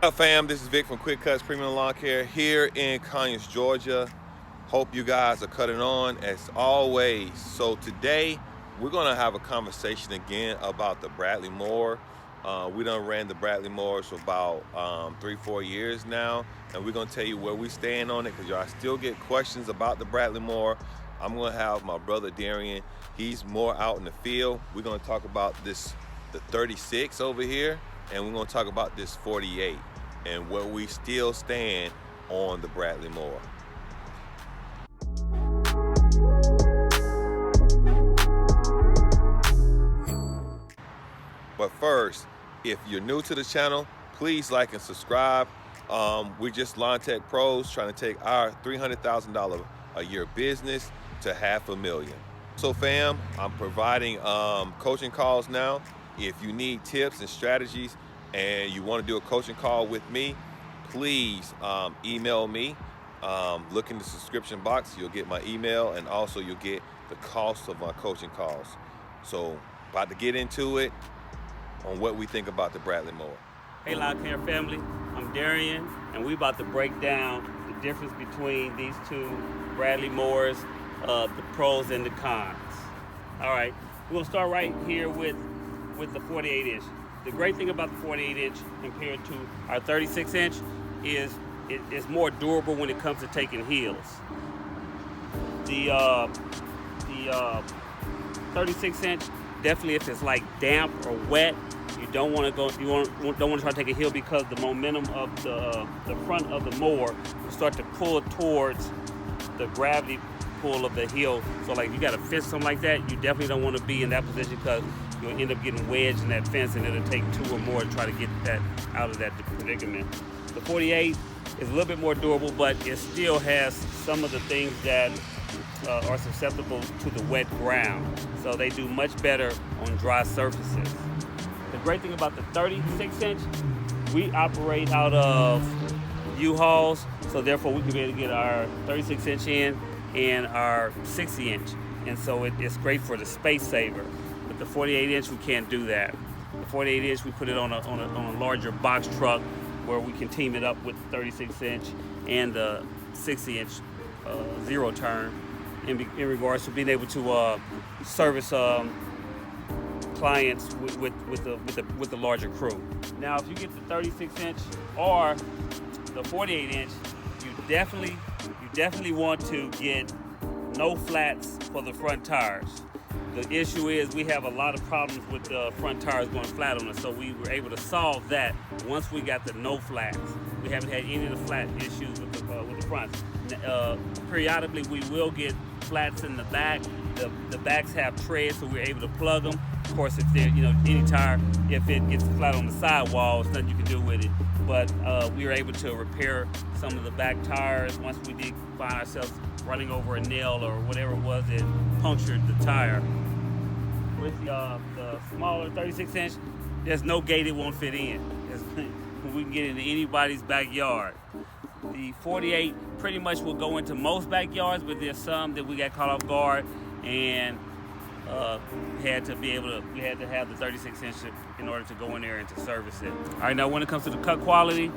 Up fam, this is Vic from Quick Cutz Premium Lawn Care here in Conyers, Georgia. Hope you guys are cutting on as always. So today we're gonna have a conversation again about the Bladley Mower. We done ran the Bladley Mowers for about 3-4 years now, and we're gonna tell you where we stand on it because y'all still get questions about the Bladley Mower. I'm gonna have my brother Darian, he's more out in the field. We're gonna talk about the 36 over here, and we're gonna talk about this 48 and where we still stand on the Bladley Mower. But first, if you're new to the channel, please like and subscribe. We're just Lawn Tech Pros trying to take our $300,000 a year business to $500,000. So fam, I'm providing coaching calls now. If you need tips and strategies and you want to do a coaching call with me, please email me. Look in the subscription box, you'll get my email, and also you'll get the cost of my coaching calls. So about to get into it on what we think about the Bladley Mower. Hey Lawn Care family, I'm Darian, and we about to break down the difference between these two Bladley Mowers, the pros and the cons. All right, we're gonna start right here with the 48 inch. The great thing about the 48 inch compared to our 36 inch is it's more durable when it comes to taking hills. The 36 inch, definitely if it's like damp or wet, you don't want to go. Don't want to try to take a hill because the momentum of the front of the mower will start to pull towards the gravity pull of the hill. So like you got a fence something like that, you definitely don't want to be in that position because you'll end up getting wedged in that fence, and it'll take two or more to try to get that out of that predicament. The 48 is a little bit more durable, but it still has some of the things that are susceptible to the wet ground. So they do much better on dry surfaces. The great thing about the 36 inch, we operate out of U-Hauls, so therefore we can be able to get our 36 inch in and our 60 inch. And so it's great for the space saver. With the 48 inch, we can't do that. The 48 inch, we put it on a larger box truck where we can team it up with the 36 inch and the 60 inch zero turn in regards to being able to service clients with the larger crew. Now, if you get the 36 inch or the 48 inch, you definitely want to get no flats for the front tires. The issue is we have a lot of problems with the front tires going flat on us, so we were able to solve that once we got the no flats. We haven't had any of the flat issues with the fronts. Periodically, we will get flats in the back. The backs have treads, so we're able to plug them. Of course, if they're, any tire, if it gets flat on the sidewall, there's nothing you can do with it. But we were able to repair some of the back tires once we did find ourselves running over a nail or whatever it was that punctured the tire. With the smaller 36 inch, there's no gate it won't fit in. We can get into anybody's backyard. The 48 pretty much will go into most backyards, but there's some that we got caught off guard and we had to have the 36 inch in order to go in there and to service it. All right, now when it comes to the cut quality,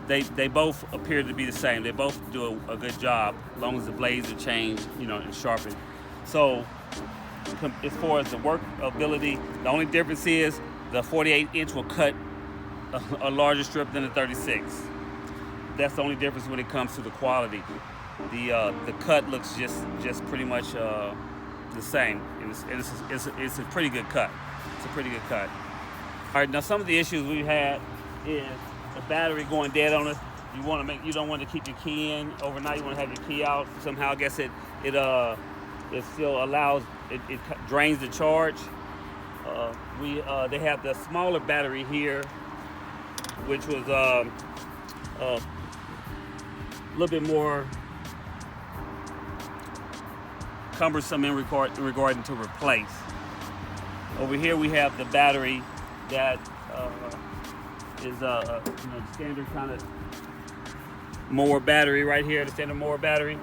they both appear to be the same. They both do a good job as long as the blades are changed, and sharpened. So as far as the work ability, the only difference is the 48 inch will cut a larger strip than the 36. That's the only difference when it comes to the quality. The cut looks just pretty much the same. It's a pretty good cut. It's a pretty good cut. All right, now some of the issues we had is the battery going dead on us. You don't want to keep your key in overnight. You want to have your key out. Somehow, I guess it still allows it drains the charge. They have the smaller battery here, which was a little bit more cumbersome in regarding to replace. Over here we have the battery that is standard kind of mower battery right here, the standard mower battery.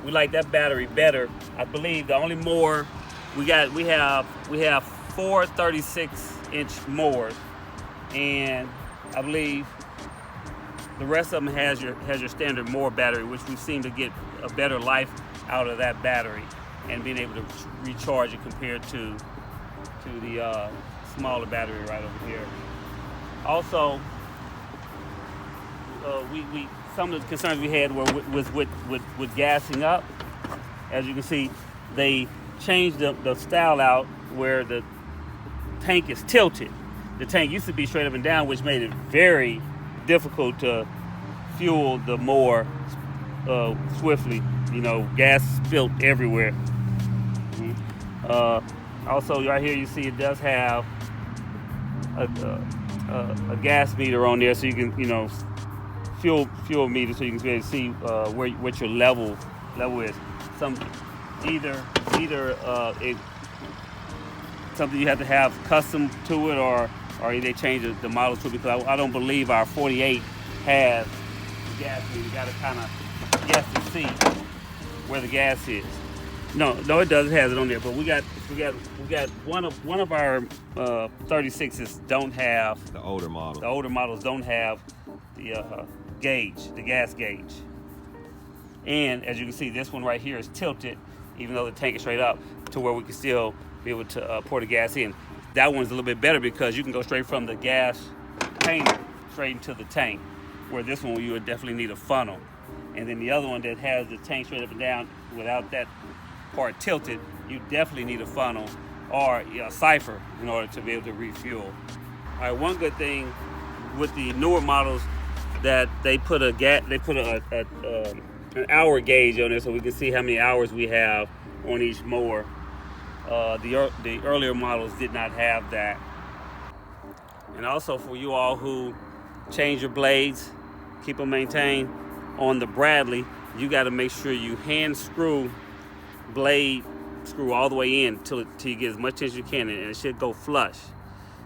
We like that battery better. I believe the only mower we have 4 36-inch mowers, and I believe The rest of them has your standard Mower battery, which we seem to get a better life out of that battery and being able to recharge it compared to the smaller battery right over here. Also, we some of the concerns we had was with gassing up. As you can see, they changed the style out where the tank is tilted. The tank used to be straight up and down, which made it very difficult to fuel the mower swiftly. You know, gas spilt everywhere. Also, right here you see it does have a gas meter on there, so you can, you know, fuel meter, so you can be able to see what your level is. Either it something you have to have custom to it, or they change the model to it, because I don't believe our 48 has the gas meter. You got to kind of guess and see where the gas is. No, it does. It has it on there, but we got one of our 36s don't have the older model. The older models don't have the gauge, the gas gauge. And as you can see, this one right here is tilted, even though the tank is straight up, to where we can still be able to pour the gas in. That one's a little bit better because you can go straight from the gas painter straight into the tank, where this one you would definitely need a funnel. And then the other one that has the tank straight up and down without that part tilted, you definitely need a funnel or a cipher in order to be able to refuel. All right, one good thing with the newer models that they put an hour gauge on there, so we can see how many hours we have on each mower. The earlier models did not have that. And also for you all who change your blades, keep them maintained, on the Bladley, you got to make sure you hand screw blade screw all the way in till you get as much as you can, and it should go flush.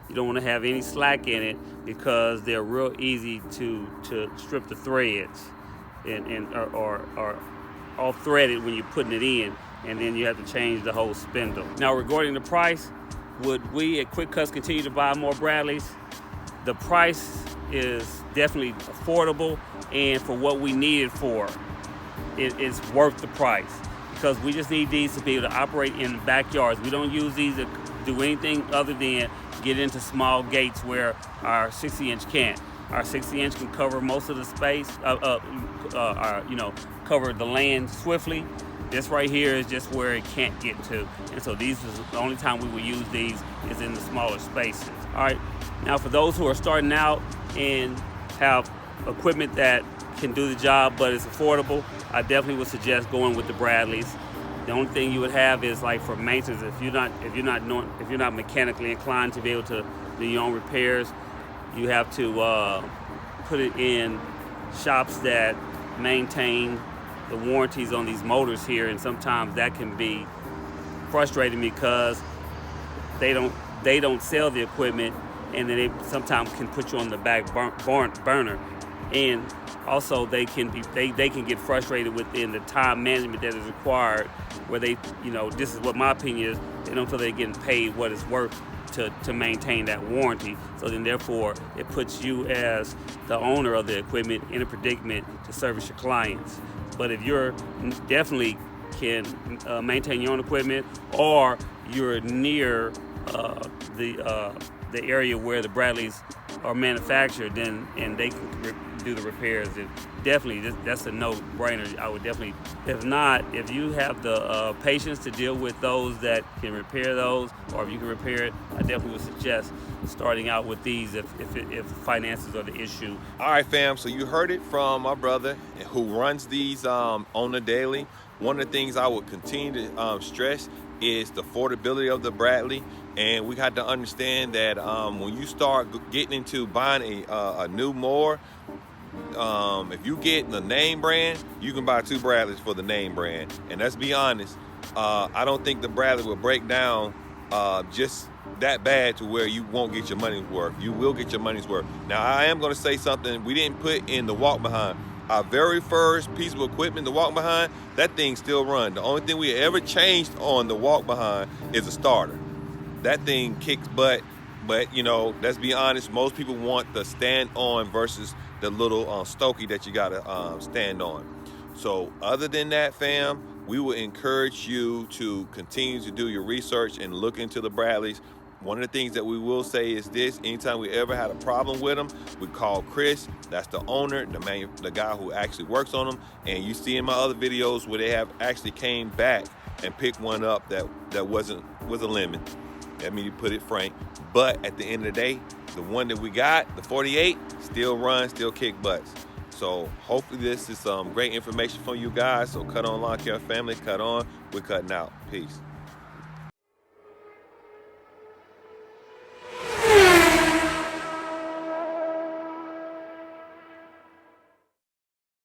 You don't want to have any slack in it, because they're real easy to strip the threads or all threaded when you're putting it in, and then you have to change the whole spindle. Now, regarding the price, would we at Quick Cutz continue to buy more Bladleys? The price is definitely affordable, and for what we need it for, it's worth the price, because we just need these to be able to operate in backyards. We don't use these to do anything other than get into small gates where our 60-inch can't. Our 60-inch can cover most of the space, cover the land swiftly. This right here is just where it can't get to. And so these is the only time we will use these is in the smaller spaces. All right, now for those who are starting out and have equipment that can do the job but it's affordable, I definitely would suggest going with the Bladleys. The only thing you would have is, like, for maintenance, if you're not mechanically inclined to be able to do your own repairs, you have to put it in shops that maintain the warranties on these motors here, and sometimes that can be frustrating because they don't sell the equipment, and then they sometimes can put you on the back burner. And also they can get frustrated within the time management that is required, where they, this is what my opinion is, they don't feel they're getting paid what it's worth to maintain that warranty. So then therefore it puts you as the owner of the equipment in a predicament to service your clients. But if you're definitely can maintain your own equipment, or you're near the area where the Bladleys are manufactured, then and they can do the repairs, and definitely that's a no-brainer. I would definitely, if not, if you have the patience to deal with those that can repair those, or if you can repair it, I definitely would suggest starting out with these if finances are the issue. All right, fam, so you heard it from my brother who runs these on the daily. One of the things I would continue to stress is the affordability of the Bladley. And we had to understand that when you start getting into buying a new mower, if you get the name brand, you can buy 2 Bladleys for the name brand. And let's be honest, I don't think the Bladley will break down just that bad to where you won't get your money's worth. You will get your money's worth. Now, I am going to say something we didn't put in the walk behind. Our very first piece of equipment, the walk behind, that thing still runs. The only thing we ever changed on the walk behind is a starter. That thing kicks butt, But, you know, let's be honest, most people want the stand on versus the little Stokey that you got to stand on. So other than that, fam, we will encourage you to continue to do your research and look into the Bradleys. One of the things that we will say is this: anytime we ever had a problem with them, we call Chris. That's the owner, the guy who actually works on them. And you see in my other videos where they have actually came back and picked one up that was a lemon. I mean, you put it frank. But at the end of the day, the one that we got, the 48, still runs, still kick butts. So hopefully this is some great information for you guys. So Cut On Lawn Care family, cut on. We're cutting out. Peace.